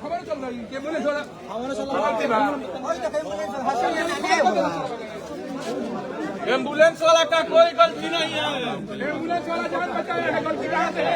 खबर चल रही है एम्बुलेंस वाला एम्बुलेंस वाला का कोई गलती नहीं है। एम्बुलेंस वाला जान बचाया है, गलती कहाँ से है?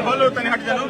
बोलो तने हट जानो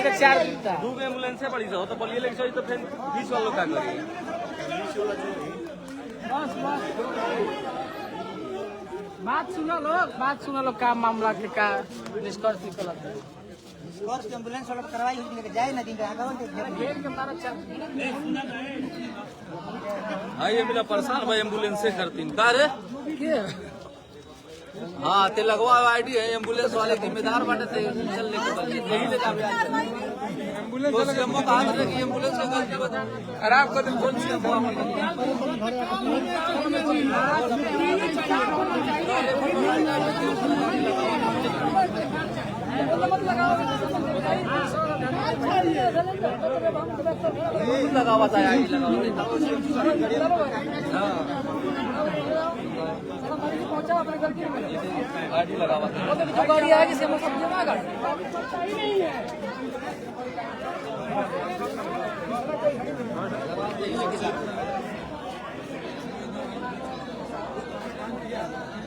एम्बुलेंस से पड़ी तो बोलिए लेकिन तो फिर 20 वालों का करिए बात सुनो लो का मामला के का निष्कर्ष निकलत है। निष्कर्ष एम्बुलेंस वाला करवाई हुई लेके जाए ना दिन का आगावन के ये मिला परेशान भाई एम्बुलेंस से करती का रे हाँ ते लगवा आईडी है एम्बुलेंस वाले जिम्मेदार बाटे थे चलने के बाद यही ले जावे एम्बुलेंस वाले हमको कहा था कि एम्बुलेंस का गलती बता खराब कर कौन सी लगा हुआ था गाड़ी लगा हुआ था गाड़ी है कि समझ ना गाड़ी नहीं है।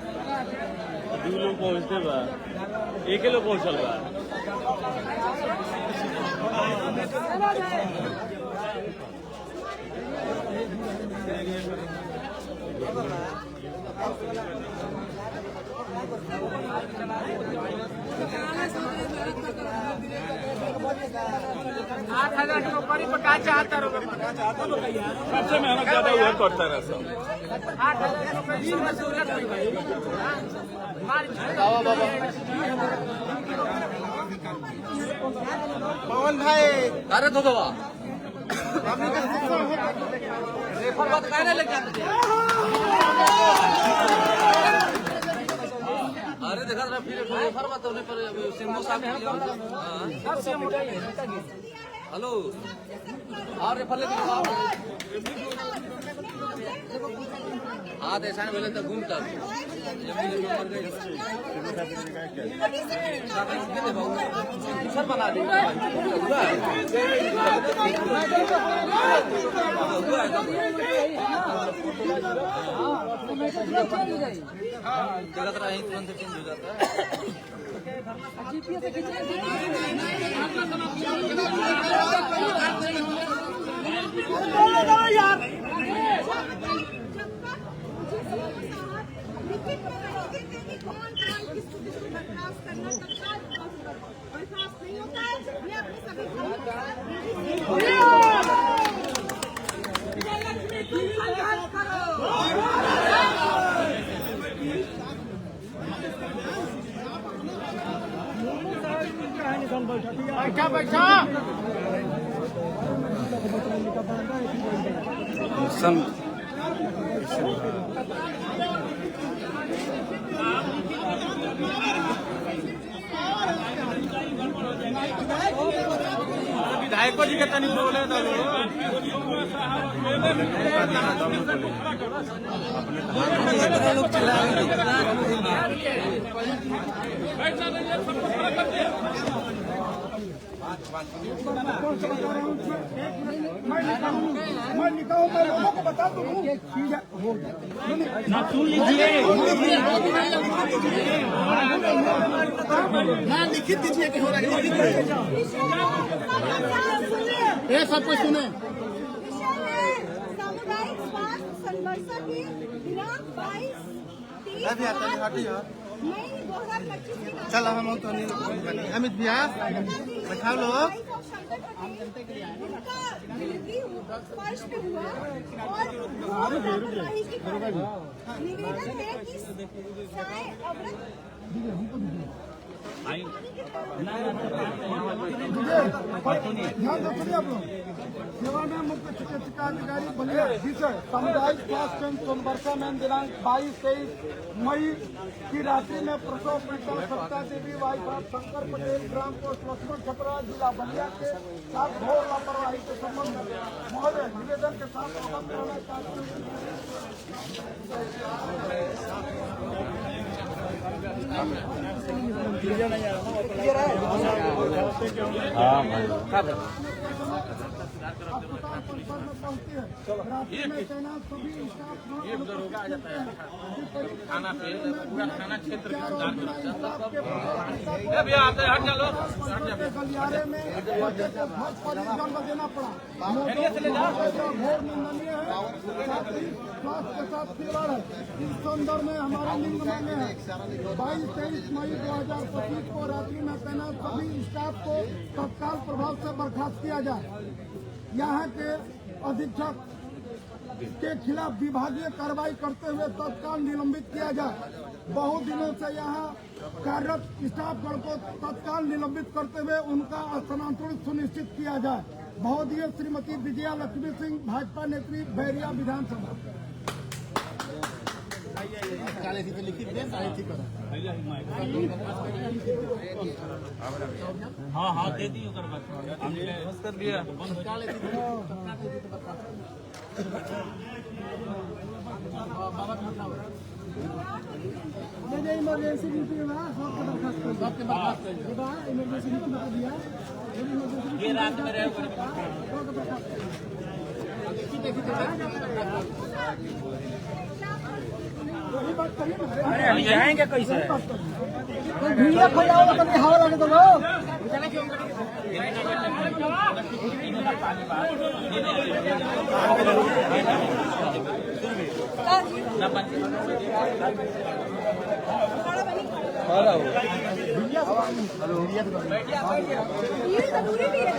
दो लोग पहुंचते बा एक ही लोग पहुंचल बा नौकरी पका चाहता सबसे मेहनत ज्यादा हुआ करता रहा सब 8,000 पवन भाई अरे दो दवा रेफर बात कहने लग जाते अरे देखा था फिर रेफर बात होने पर सिम्बो साहब हेलो और रेफर लेके हाँ तो ऐसा बोले तो घूमता सर बना दी जगत रहा तुरंत चेंज हो जाता है बैठा बैठा विधायकों जी के तनी बोले मैं लिखा हूँ, मैं लोगों को बता दूँ ना, सुन लीजिए ना, लिखित दीजिए कि हो रहा है, ये सब कुछ सुने। सामुदायिक स्वास्थ्य संघर्ष की दिनांक 22/30 मई 2025 चलो हम तो अमित भैया बैठा लोग। उनका डिलीवरी फर्श पे हुआ और लापरवाही के कारण निवेदन है कि साय अवरत ध्यान रखिए आप लोग। सेवा में मुख्य चिकित्सा अधिकारी बलिया विषय सामुदायिक स्वास्थ्य केंद्र सोनबरसा में दिनांक 22-23 मई की रात्रि में प्रसव पीड़िता सत्ता देवी वाइफ ऑफ शंकर पटेल ग्राम पोस्ट लक्ष्मण छपरा जिला बलिया के साथ घोर लापरवाही के संबंध में महोदय निवेदन के साथ अवगत कराना चाहते खाना पे पूरा खाना क्षेत्र गलियारे में बच्चे को भक्त पर जन्म देना पड़ा। घोर निंदनीय है, स्वास्थ्य के साथ खिलवाड़ है। इस संदर्भ में हमारा निम्न मांगे है 22-23 मई 2025 को रात्रि में तैनात सभी स्टाफ को तत्काल प्रभाव से बर्खास्त किया जाए। यहाँ के अधीक्षक के खिलाफ विभागीय कार्रवाई करते हुए तत्काल निलंबित किया जाए। बहुत दिनों से यहाँ कार्यरत स्टाफगण को तत्काल निलंबित करते हुए उनका स्थानांतरण सुनिश्चित किया जाए। महोदय श्रीमती विजया लक्ष्मी सिंह, भाजपा नेत्री, बैरिया विधानसभा। हाँ हाँ दे दी कर दिया। इमरजेंसी ड्यूटी में सबके बर्खास्त कर इमरजेंसी ड्यूटी बता दिया। ये रात में रहे जाएंगे कैसे? भीड़ खोलाओ तो कभी हवा लगे तो लो। ये जरूरी भी है।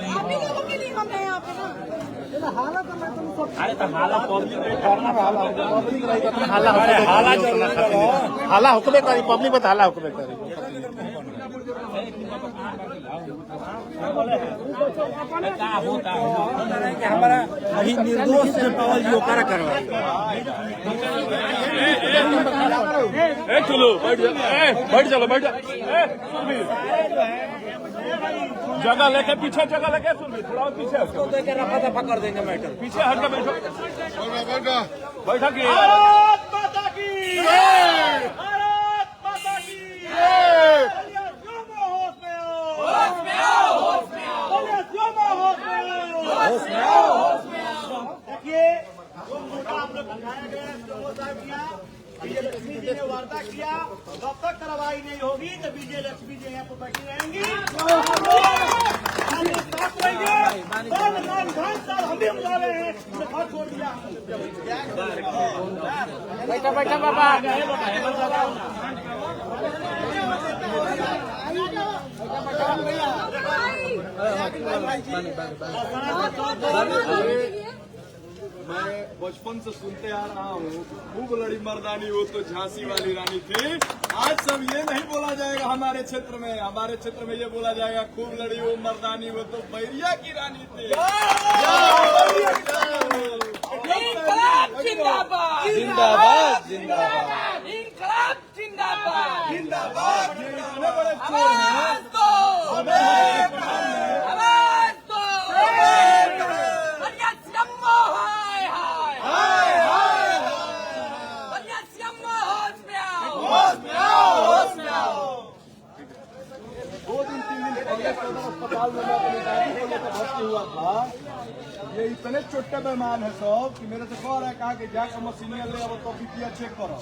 आप ही लोगों के लिए हम हैं यहाँ पे ना। हालत में तुम सब अरे तो हाला पब्लिक हाला हुक्मे करी पब्लिक बता हाला हुक्मे करी हमारा अभी निर्दोष से पावल जो करा करवाई। चलो बैठ चलो बैठ जगह लेके पीछे जगह लेके सुन थोड़ा पीछे रफा दफा कर देंगे मैटर पीछे हट के बैठो बैठा की भारत माता की भारत माता की देखिए जो मोटा आप लोग दिखाया गया विजय लक्ष्मी जी ने वार्ता किया जब तक कार्रवाई नहीं होगी तो विजय लक्ष्मी जी यहाँ पर बैठी रहेंगी। हम भी बुला रहे हैं घर छोड़ दिया। बैठा बैठा बाबा मैं बचपन से सुनते आ रहा हूँ खूब लड़ी मर्दानी वो तो झांसी वाली रानी थी। आज सब ये नहीं बोला जाएगा हमारे क्षेत्र में ये बोला जाएगा खूब लड़ी वो मर्दानी वो तो बैरिया की रानी थी। जिंदाबाद जिंदाबाद जिंदाबाद। इंकलाब जिंदाबाद जिंदाबाद। ये इतने बड़े चोर हैं, आवाज दो आवाज दो बलिया सियम्मो हाय हाय बलिया सियम्मो होश में आओ होश में आओ। 2 दिन 3 दिन पहले सदर अस्पताल में मैं अपनी दादी को लेकर भर्ती हुआ था। ये इतने छोटे बेईमान है सब कि मेरे से कह रहा है, कहा कि जाकर मशीनिया ले अब तो बीपीएच चेक करो।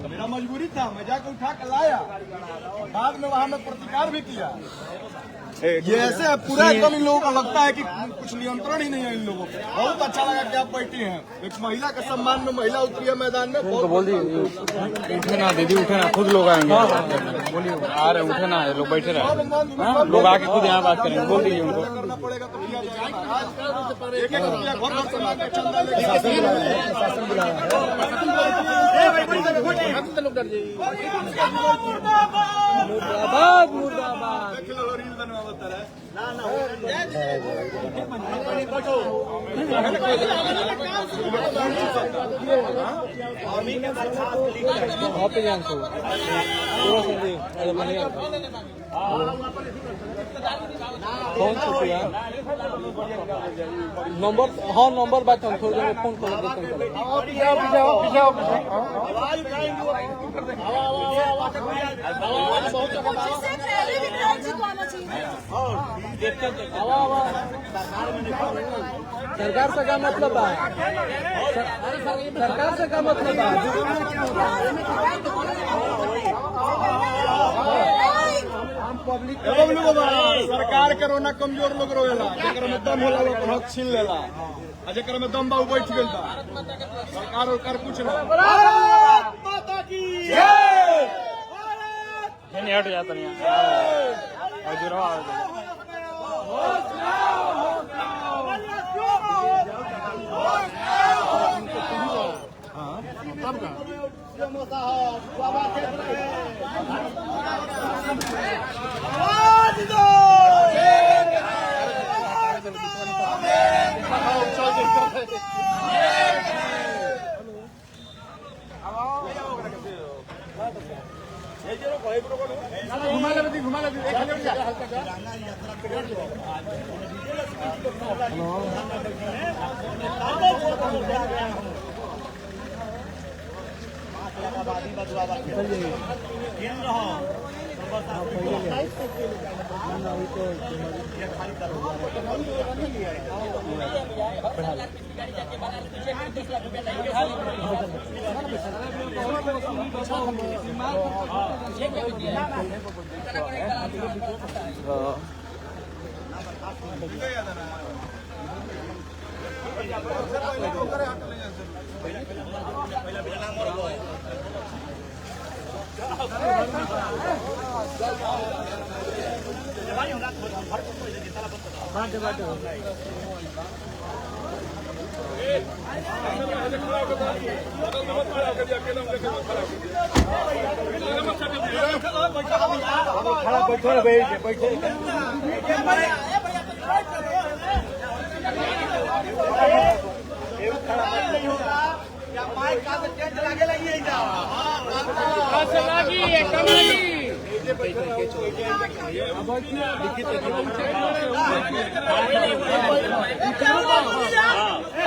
तो मेरा मजबूरी था, मैं जाकर उठा कर लाया। बाद में वहां मैं प्रतिकार भी किया। ये ऐसे है पूरा एकदम इन लोगों को लगता है कि कुछ नियंत्रण ही नहीं है इन लोगों पे। बहुत अच्छा लगा कि आप बैठी हैं। एक महिला के सम्मान में महिला उतरी है मैदान में। बोल दी उठे ना दीदी, उठे ना, खुद लोग आएंगे। बोलिए आ रहे, उठे ना, लोग बैठे रहे, लोग आके खुद यहाँ बात करेंगे। बोल दीजिए उनको। करना पड़ेगा तो किया जाएगा। एक एक रुपया घर घर चला के चंदा लेके मुर्दाबाद मुर्दाबाद। देख लो रील बनवाता है। कौन छुट्टिया नंबर? हाँ नंबर बात हम थोड़ी देर में फोन कर देते हैं। मुझसे पहले विक्रांत जी को आना चाहिए। सरकार से क्या मतलब है? सरकार से क्या मतलब है? सरकार कोरोना कमजोर लोग रोएला, जेकर में दम होला वो हक छीन लेला, आ जेकर में दम बा उ बैठ गेल बा। सरकार और कुछ ना। भारत माता की जय। नहीं हट जाता नहीं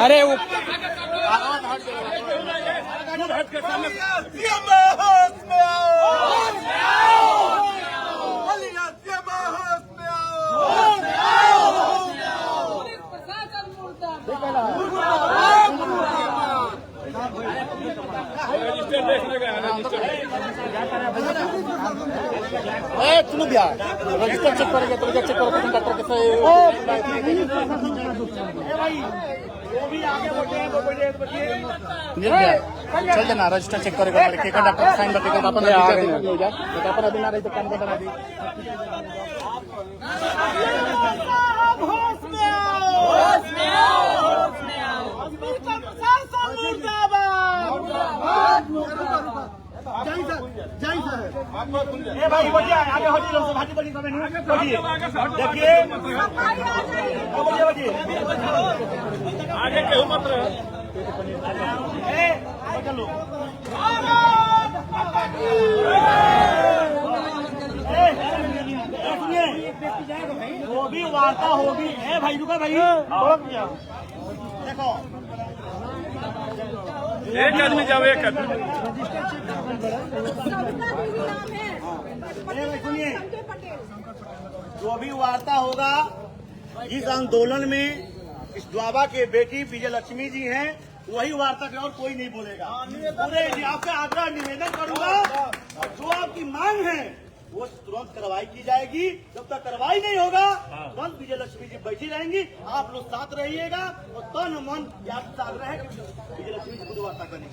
अरे वो रजिस्टर चेक करेंगे तो चेक करो डॉक्टर चल जाना रजिस्टर चेक करेगा डॉक्टर साइन बतेगा अपन हो जाए अपन अभी ना रही तो काम करना दी भाई बढ़िया आगे हटी लोग भाजी बड़ी समय देखिए आगे के मत रहे चलो वो भी वार्ता होगी। भाई रुका भाई, देखो एक आदमी जाओ, एक आदमी। सुनिए, जो भी वार्ता होगा इस आंदोलन में, इस द्वाबा के बेटी विजय लक्ष्मी जी हैं, वही वार्ता के और कोई नहीं बोलेगा। पूरे आपसे आग्रह निवेदन करूंगा, जो आपकी मांग है वो तुरंत कार्रवाई की जाएगी। जब तक कार्रवाई नहीं होगा तुरंत विजय लक्ष्मी जी बैठी रहेंगी। आप लोग साथ रहिएगा और तन मन आपसे आग्रह है कि विजय लक्ष्मी जी खुद वार्ता करेंगे।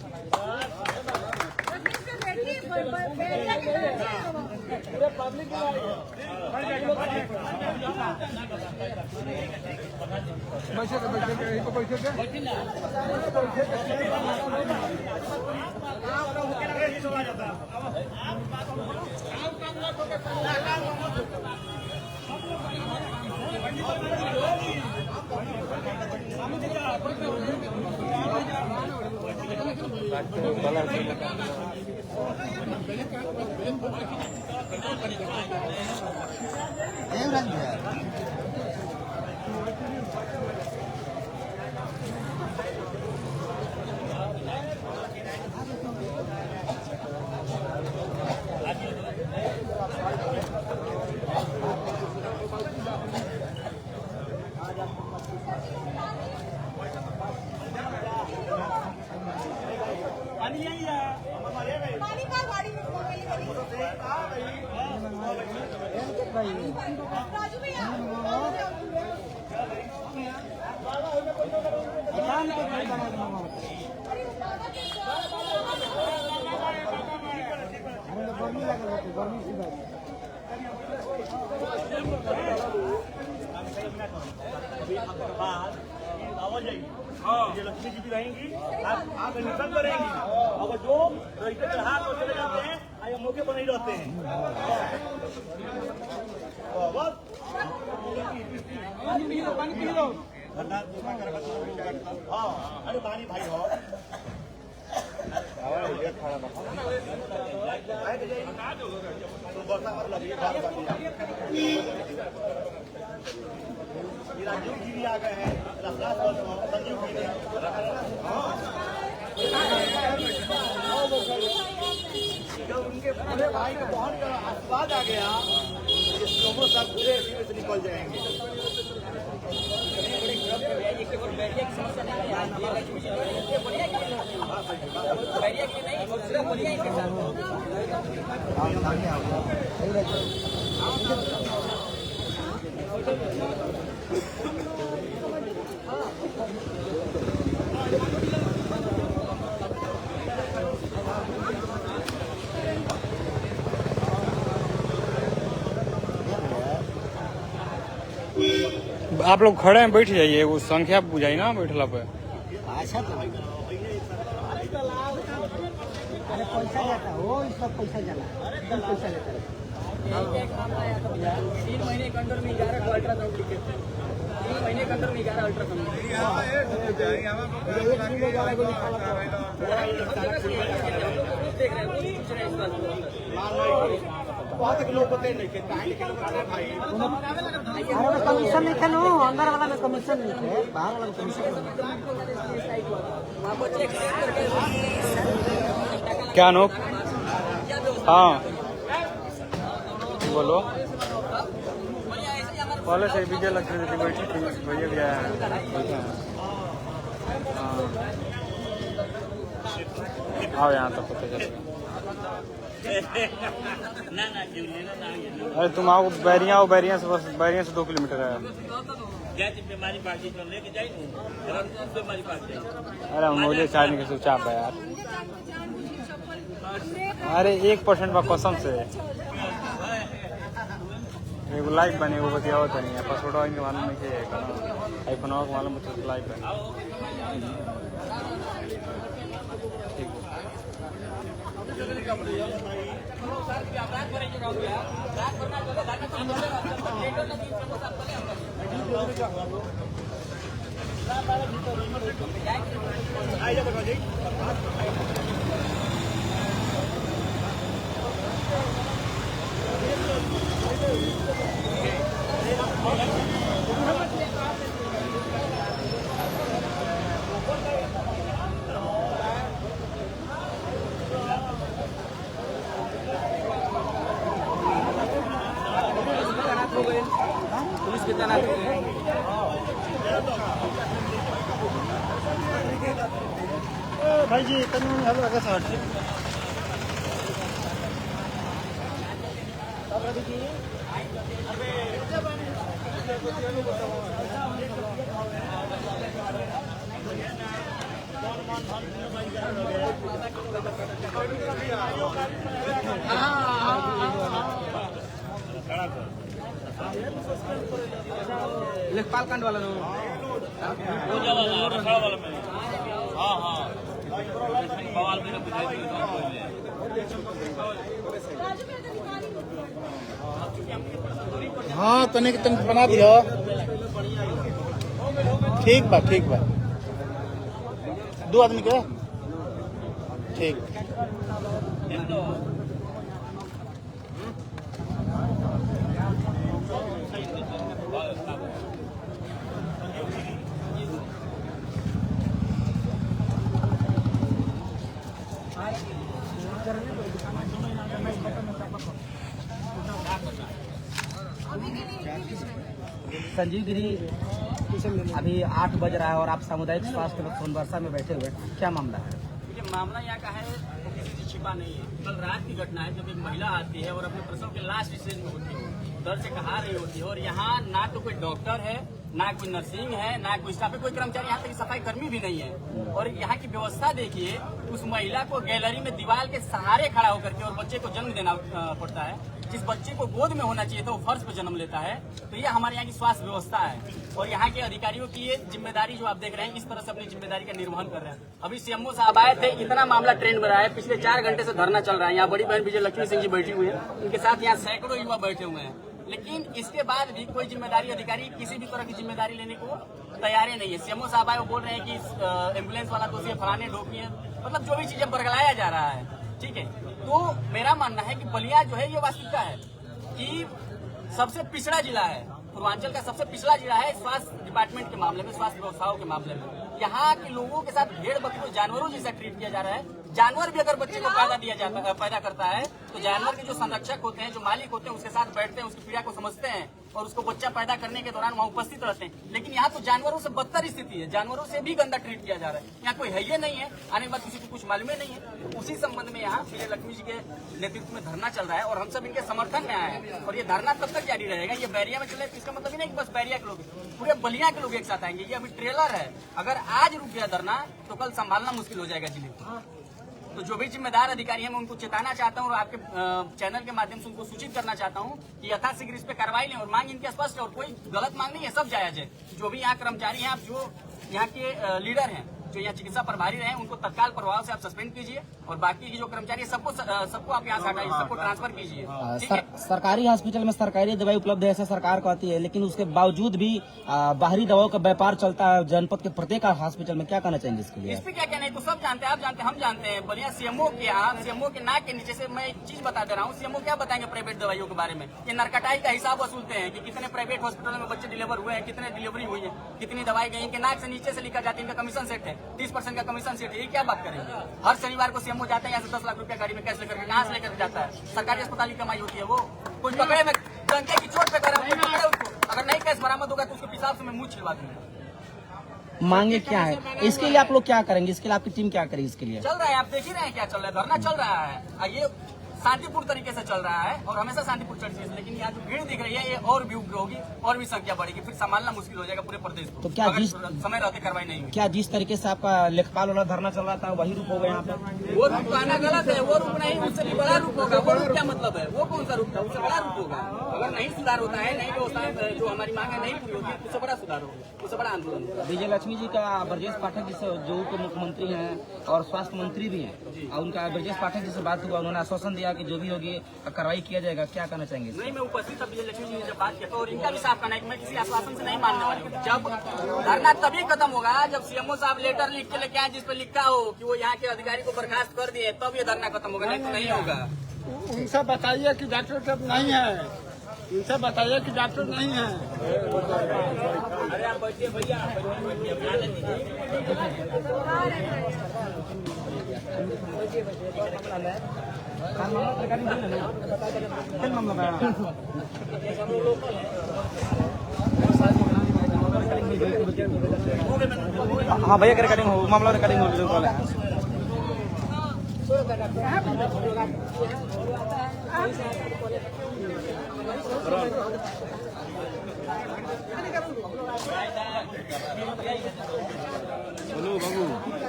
राजू भैया विजय लक्ष्मी जी भी रहेंगी, आप निकल करेंगी। और जो रहिते चढ़ा तो चले जाते हैं, आए मौके पर नहीं रहते हैं। हाँ, अरे पानी भाई हो राजीव जी भी आ गए हैं, संजीव जी जब उनके पूरे भाई को बहुत आशीर्वाद आ गया, लोगों सब पूरे सीधे से निकल जाएंगे। आप लोग खड़े हैं, बैठ जाइए, वो संख्या बुझाई ना बैठला पे। अच्छा तो अरे पैसा जाता हो, इसका पैसा जाना, पैसा लेता है। 3 महीने के अंदर में 11 का अल्ट्रासाउंड टिकट, 3 महीने के अंदर में 11 अल्ट्रासाउंड। कमीशन नहीं खेलो, अंदर वाला में कमीशन नहीं है, बाहर वाला में कमीशन। क्या नोक? हाँ बोलो। पहले से विजय लक्ष्मी जी बैठी थी, भैया भी आया है। आओ यहाँ तक पता चलेगा। अरे तुम आओ बैरिया, बैरिया से बस, बैरिया से 2 किलोमीटर है। अरे मुझे चाय नहीं कैसे चाप है यार। अरे 1% बा कसम से एगो लाइव बने, वो बतिया होता नहीं है। पासवर्ड इनके मालूम नहीं है, आईफोन को मालूम है, लाइव है। पुलिस की तैनात हो गई। भाई जी कानून हलो आगे सर लेखपाल कांड वाला नो हाँ तनिक बना दियो ठीक बा दो आदमी के ठीक संजीव गिरी अभी 8 बज रहा है और आप सामुदायिक स्वास्थ्य सोनबरसा में बैठे हुए हैं, क्या मामला है? देखिए मामला यहाँ का है वो किसी से छिपा नहीं है। कल रात की घटना है जब एक महिला आती है और अपने प्रसव के लास्ट स्टेज में होती है, दर्द से कहा रही होती है और यहाँ ना तो कोई डॉक्टर है, ना कोई नर्सिंग है, ना कोई स्टाफ है, कोई कर्मचारी, यहाँ तक सफाई कर्मी भी नहीं है। और यहाँ की व्यवस्था देखिए, उस महिला को गैलरी में दीवार के सहारे खड़ा होकर के और बच्चे को जन्म देना पड़ता है। जिस बच्चे को गोद में होना चाहिए था वो फर्श पर जन्म लेता है। तो ये हमारे यहाँ की स्वास्थ्य व्यवस्था है और यहाँ के अधिकारियों की ये जिम्मेदारी जो आप देख रहे हैं, इस तरह से अपनी जिम्मेदारी का निर्वहन कर रहे हैं। अभी सीएमओ साहब आए थे, इतना मामला ट्रेंड में रहा है, पिछले 4 घंटे से धरना चल रहा है। यहाँ बड़ी बहन विजय लक्ष्मी सिंह जी बैठी हुई है, उनके साथ यहाँ सैकड़ों युवा बैठे हुए हैं। लेकिन इसके बाद भी कोई जिम्मेदारी अधिकारी किसी भी तरह की जिम्मेदारी लेने को तैयार नहीं है। सीएमओ साहब आए, वो बोल रहे हैं कि एम्बुलेंस वाला दोषी है, फलाने ढोकी है, मतलब जो भी चीजें बरगलाया जा रहा है। ठीक है, तो मेरा मानना है कि बलिया जो है ये वास्तविकता है कि सबसे पिछड़ा जिला है, पूर्वांचल का सबसे पिछड़ा जिला है स्वास्थ्य डिपार्टमेंट के मामले में, स्वास्थ्य व्यवस्थाओं के मामले में। यहाँ के लोगों के साथ भेड़ बकरी जानवरों जैसा ट्रीट किया जा रहा है। जानवर भी अगर बच्चे को पैदा करता है तो जानवर के जो संरक्षक होते हैं, जो मालिक होते हैं, उसके साथ बैठते हैं, उसकी पीड़ा को समझते हैं और उसको बच्चा पैदा करने के दौरान वहाँ उपस्थित रहते हैं। लेकिन यहाँ तो जानवरों से बदतर स्थिति है, जानवरों से भी गंदा ट्रीट किया जा रहा है। यहाँ कोई है ये नहीं है, आने के बाद किसी को कुछ मालूम ही नहीं है। तो उसी संबंध में यहाँ विजय लक्ष्मी जी के नेतृत्व में धरना चल रहा है और हम सब इनके समर्थन में आए हैं। और ये धरना तब तक जारी रहेगा। ये बैरिया में चले, इसका मतलब ही नहीं कि बस बैरिया के लोग, पूरे बलिया के लोग एक साथ आएंगे। ये अभी ट्रेलर है, अगर आज रुक गया धरना तो कल संभालना मुश्किल हो जाएगा जिले को। तो जो भी जिम्मेदार अधिकारी हैं मैं उनको चेताना चाहता हूं और आपके चैनल के माध्यम से उनको सूचित करना चाहता हूं कि यथाशीघ्र इस पे कार्रवाई लें। और मांग इनकी स्पष्ट है और कोई गलत मांग नहीं है, सब जायज है। जो भी यहाँ कर्मचारी हैं, आप जो यहाँ के लीडर हैं, जो यहाँ चिकित्सा प्रभारी रहे, उनको तत्काल प्रभाव से आप सस्पेंड कीजिए और बाकी की जो कर्मचारी सबको आप यहाँ से हटाइए, सबको ट्रांसफर कीजिए। सरकारी हॉस्पिटल में सरकारी दवाई उपलब्ध है ऐसा सरकार कहती है, लेकिन उसके बावजूद भी बाहरी दवाओं का व्यापार चलता है जनपद के प्रत्येक हॉस्पिटल में। क्या कहना चाहेंगे इसके लिए? इस पे क्या कहना है, तो सब जानते हैं, आप जानते हैं, हम जानते हैं। बढ़िया सीएमओ के यहाँ, सीएमओ के नाक के नीचे से मैं एक चीज बता दे रहा हूँ। सीएमओ क्या बताएंगे प्राइवेट दवाइयों के बारे में? ये नरकटाई का हिसाब वसूलते हैं कि कितने प्राइवेट हॉस्पिटल में बच्चे डिलीवर हुए हैं, कितने डिलीवरी हुई है, कितनी दवाई गई। इनके नाक से नीचे से लिखा जाता है, इनका कमीशन सेट है 30% का कमीशन सेट है। ये क्या बात करेंगे? हर शनिवार को सीएमओ जाता है यहाँ से 10 लाख रुपया गाड़ी में कैश लेकर, कहाँ से लेकर जाता है? सरकारी अस्पताल की कमाई होती है। वो कुछ पकड़े में डंके की चोट पे कर रहा है उसको, अगर नहीं कैश बरामद होगा तो उसके पिसाब से मैं मुंह छिलवा दूंगा। मांगे क्या है इसके लिए? आप लोग क्या करेंगे इसके लिए? आपकी टीम क्या करेगी इसके लिए? चल रहा है, आप देख ही रहे हैं क्या चल रहा है, धरना चल रहा है। ये शांतिपूर्ण तरीके से चल रहा है और हमेशा शांतिपूर्ण तरीके से। लेकिन यहाँ जो भीड़ दिख रही है ये और भी उग्र होगी और भी संख्या बढ़ेगी, फिर संभालना मुश्किल हो जाएगा पूरे प्रदेश को। तो क्या अगर जिस समय रहते कार्रवाई नहीं हुई, क्या जिस तरीके से आपका लेखपाल वाला धरना चल रहा था वही रूप होगा यहाँ पे? वो रूप कहना गलत है। वो रूप नहीं, उससे भी बड़ा रूप होगा। वो रूप क्या मतलब है? वो कौन सा रूप था? उससे बड़ा रूप होगा। अगर नहीं सुधार होता है, नहीं व्यवस्था जो हमारी मांग है नहीं पूरी होती है, उससे बड़ा सुधार होगा, उससे बड़ा आंदोलन होगा। विजय लक्ष्मी जी का ब्रजेश पाठक जी से, जो उप मुख्यमंत्री हैं और स्वास्थ्य मंत्री भी हैं, और उनका ब्रजेश पाठक जी से बात हुआ, उन्होंने आश्वासन दिया कि जो भी होगी कार्रवाई किया जाएगा। क्या कहना चाहेंगे? नहीं, मैं उपस्थित था विजय लक्ष्मी जी ने जब बात किया और इनका भी साफ कहना है कि मैं किसी आश्वासन से नहीं मानने वाली हूँ। जब धरना तभी खत्म होगा जब सीएमओ साहब लेटर लिख के लेके आए जिसपे लिखा हो कि वो यहाँ के अधिकारी को बर्खास्त कर दिए, तब ये धरना खत्म होगा, नहीं तो नहीं होगा। उनसे बताइए कि डॉक्टर साहब नहीं है, इनसे बताइए कि डॉक्टर नहीं है। अरे आप बैठिए भैया, हाँ भैया रिकॉर्डिंग हो, मामला रिकॉर्डिंग हो रहा है।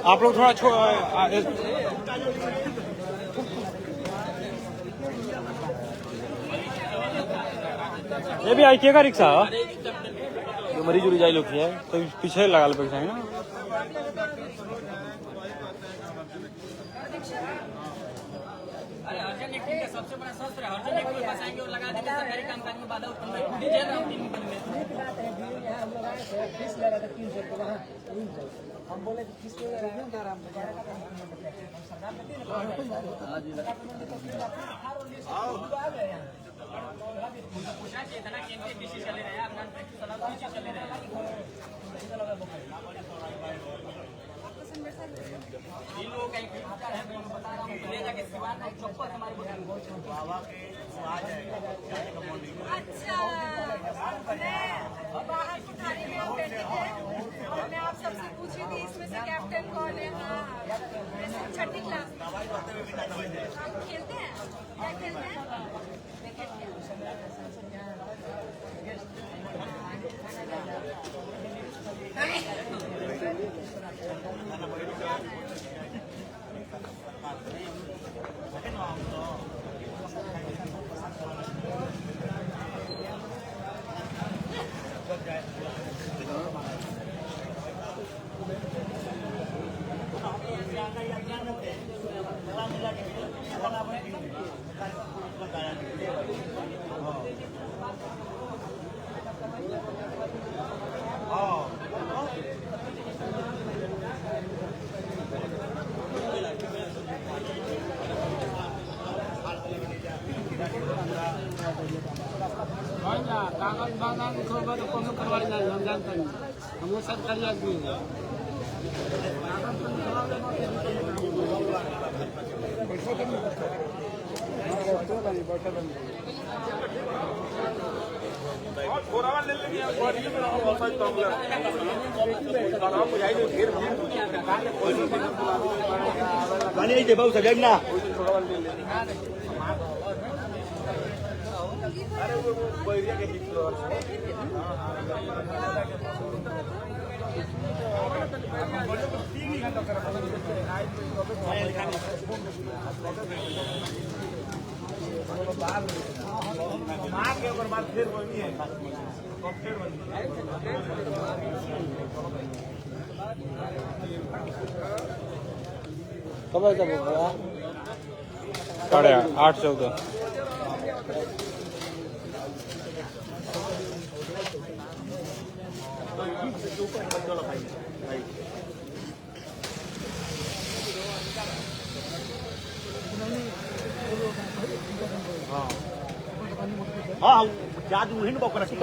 आप लोग थोड़ा ये भी आई का रिक्शा जो मरीज उरीज आई लोग है तो पीछे लगा लो पैसा है ना। अरे अर्जेंट एक्टिंग का सबसे बड़ा शस्त्र है। अर्जेंट एक्टिंग में फंसाएंगे और लगा देंगे सरकारी कामकाज में बाधा उत्पन्न करेंगे। खुद ही जेल रहा 3 दिन में। हम बोले किस के पूछना चाहिए था ना कि इनके किस चीज का ले रहे हैं, अपना प्रैक्टिस अलग किस चीज का ले रहे हैं। इन लोगों का एक रिक्शा है, मैं बता रहा हूँ, ले जाके सिवान में चौपर हमारे बाबा के अच्छा, मैं बाहर कोठारी में हम बैठे थे और मैं आप सबसे पूछी थी इसमें से कैप्टन कौन है। हाँ, मैं 6ठी क्लास में। आप खेलते हैं? क्या खेलते हैं? क्रिकेट खेलते हैं। कागज बागान खोबा तो कौन करवाई जाए, हम जानते हैं। हम वो सरकारी आदमी हैं। कब ऐसा बोल रहा 8:14। हाँ जादू है ना बकरा की।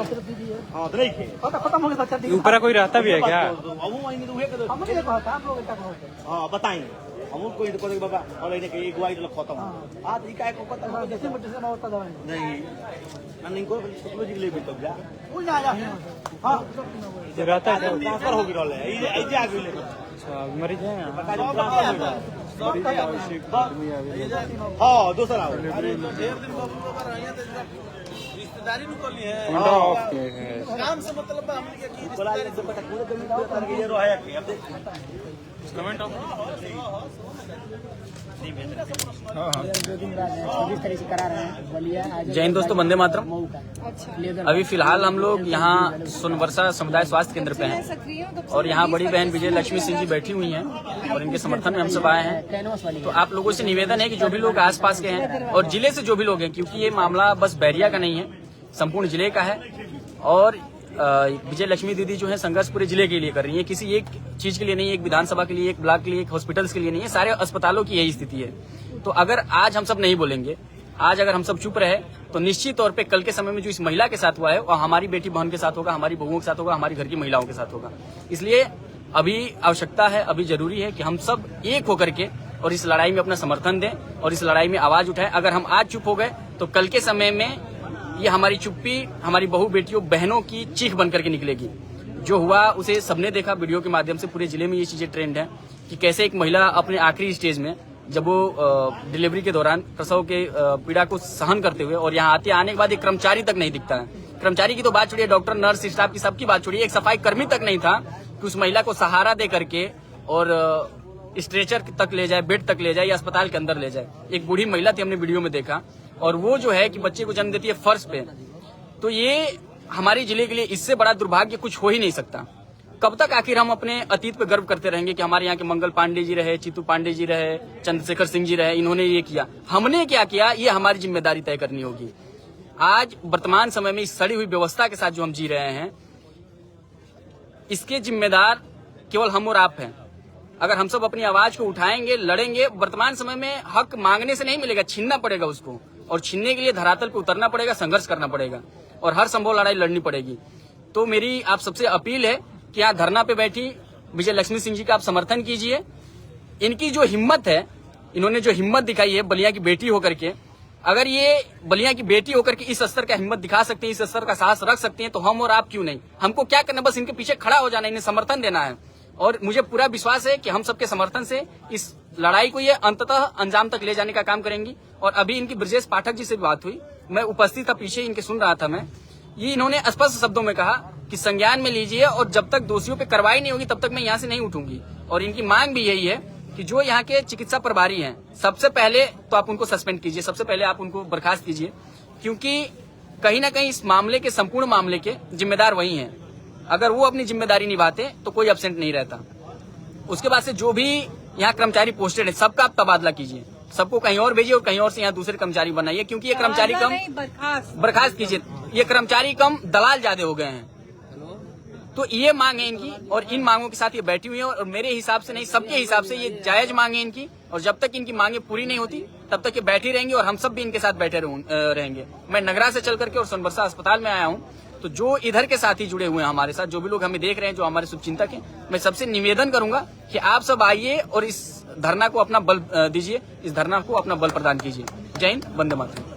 हाँ तो नहीं खत्म हो गया। अच्छा ऊपर कोई रहता भी है क्या? अब वो आएंगे तो हम नहीं कहता आप लोग ऐसा कहो। हाँ बताएंगे हम कोई तो करेंगे बाबा और लेने के एक वाइट खत्म। हाँ तो ये को पता जैसे में होता दवाई नहीं नहीं को सतलुज जी ले भी तब जा कोई ना जा। हाँ रहता है ट्रांसफर हो गया है ये आ गई ले। अच्छा मरीज है हाँ दूसरा रिश्तेदारी भी कर ली है। काम से मतलब हमने क्या की कमेंट जय हिंद दोस्तों, वंदे मातरम। अभी फिलहाल हम लोग यहाँ सोनवर्षा समुदाय स्वास्थ्य केंद्र पे हैं और यहाँ बड़ी बहन विजय लक्ष्मी सिंह जी बैठी हुई हैं और इनके समर्थन में हम सब आए हैं। तो आप लोगों से निवेदन है कि जो भी लोग आसपास के हैं और जिले से जो भी लोग हैं, क्योंकि ये मामला बस बैरिया का नहीं है, संपूर्ण जिले का है और विजय लक्ष्मी दीदी जो है संघर्ष पूरे जिले के लिए कर रही है, किसी एक चीज के लिए नहीं, एक विधानसभा के लिए, एक ब्लॉक के लिए, एक हॉस्पिटल्स के लिए नहीं है, सारे अस्पतालों की यही स्थिति है। तो अगर आज हम सब नहीं बोलेंगे, आज अगर हम सब चुप रहे तो निश्चित तौर पे कल के समय में जो इस महिला के साथ हुआ है वो हमारी बेटी बहन के साथ होगा, हमारी बहुओं के साथ होगा, हमारी घर की महिलाओं के साथ होगा। इसलिए अभी आवश्यकता है, अभी जरूरी है कि हम सब एक होकर के और इस लड़ाई में अपना समर्थन दें और इस लड़ाई में आवाज उठाएं। अगर हम आज चुप हो गए तो कल के समय में ये हमारी चुप्पी हमारी बहू बेटियों बहनों की चीख बन करके निकलेगी। जो हुआ उसे सबने देखा वीडियो के माध्यम से, पूरे जिले में ये चीजें ट्रेंड है कि कैसे एक महिला अपने आखिरी स्टेज में जब वो डिलीवरी के दौरान प्रसव के पीड़ा को सहन करते हुए और यहाँ आने के बाद एक कर्मचारी तक नहीं दिखता है। कर्मचारी की तो बात छोड़िए, डॉक्टर नर्स स्टाफ की सबकी बात छोड़िए, एक सफाई कर्मी तक नहीं था कि उस महिला को सहारा दे करके और स्ट्रेचर तक ले जाए, बेड तक ले जाए या अस्पताल के अंदर ले जाए। एक बूढ़ी महिला थी, हमने वीडियो में देखा, और वो जो है कि बच्चे को जन्म देती है फर्श पे। तो ये हमारे जिले के लिए इससे बड़ा दुर्भाग्य कुछ हो ही नहीं सकता। कब तक आखिर हम अपने अतीत पे गर्व करते रहेंगे कि हमारे यहाँ के मंगल पांडे जी रहे, चित्तू पांडे जी रहे, चंद्रशेखर सिंह जी रहे, इन्होंने ये किया। हमने क्या किया, ये हमारी जिम्मेदारी तय करनी होगी। आज वर्तमान समय में इस सड़ी हुई व्यवस्था के साथ जो हम जी रहे हैं, इसके जिम्मेदार केवल हम और आप हैं। अगर हम सब अपनी आवाज को उठाएंगे, लड़ेंगे, वर्तमान समय में हक मांगने से नहीं मिलेगा, छीनना पड़ेगा उसको, और छीनने के लिए धरातल पे उतरना पड़ेगा, संघर्ष करना पड़ेगा और हर संभव लड़ाई लड़नी पड़ेगी। तो मेरी आप सबसे अपील है कि यहाँ धरना पे बैठी विजय लक्ष्मी सिंह जी का आप समर्थन कीजिए। इनकी जो हिम्मत है, इन्होंने जो हिम्मत दिखाई है बलिया की बेटी होकर के, अगर ये बलिया की बेटी होकर के इस स्तर का हिम्मत दिखा सकते हैं, इस स्तर का साहस रख सकते हैं, तो हम और आप क्यों नहीं। हमको क्या करना, बस इनके पीछे खड़ा हो जाना, इन्हें समर्थन देना है। और मुझे पूरा विश्वास है कि हम सबके समर्थन से इस लड़ाई को ये अंततः अंजाम तक ले जाने का काम करेंगी। और अभी इनकी ब्रजेश पाठक जी से बात हुई, मैं उपस्थित था, पीछे इनके सुन रहा था मैं, ये इन्होंने स्पष्ट शब्दों में कहा कि संज्ञान में लीजिए और जब तक दोषियों पे कार्रवाई नहीं होगी तब तक मैं यहाँ से नहीं उठूंगी। और इनकी मांग भी यही है कि जो यहाँ के चिकित्सा प्रभारी हैं, सबसे पहले तो आप उनको सस्पेंड कीजिए, सबसे पहले आप उनको बर्खास्त कीजिए, क्योंकि कहीं ना कहीं इस मामले के, संपूर्ण मामले के जिम्मेदार वही हैं। अगर वो अपनी जिम्मेदारी निभाते तो कोई एब्सेंट नहीं रहता। उसके बाद से जो भी यहाँ कर्मचारी पोस्टेड है, सबका आप तबादला कीजिए, सबको कहीं और भेजिए और कहीं और से यहाँ दूसरे कर्मचारी बनाइए, क्योंकि ये कर्मचारी कम, बर्खास्त कीजिए, ये कर्मचारी कम, दलाल ज्यादा हो गए हैं। तो ये मांग है इनकी, और इन मांगों के साथ ये बैठी हुई है, और मेरे हिसाब से नहीं, सबके हिसाब से ये जायज मांग है इनकी। और जब तक इनकी मांगे पूरी नहीं होती तब तक ये बैठी रहेंगी और हम सब भी इनके साथ बैठे रहेंगे। मैं नगरा से चल करके और सोनबरसा अस्पताल में आया हूँ, तो जो इधर के साथी जुड़े हुए हैं हमारे साथ, जो भी लोग हमें देख रहे हैं, जो हमारे शुभचिंतक हैं, मैं सबसे निवेदन करूंगा कि आप सब आइए और इस धरना को अपना बल दीजिए, इस धरना को अपना बल प्रदान कीजिए। जय हिंद, वंदे मातरम।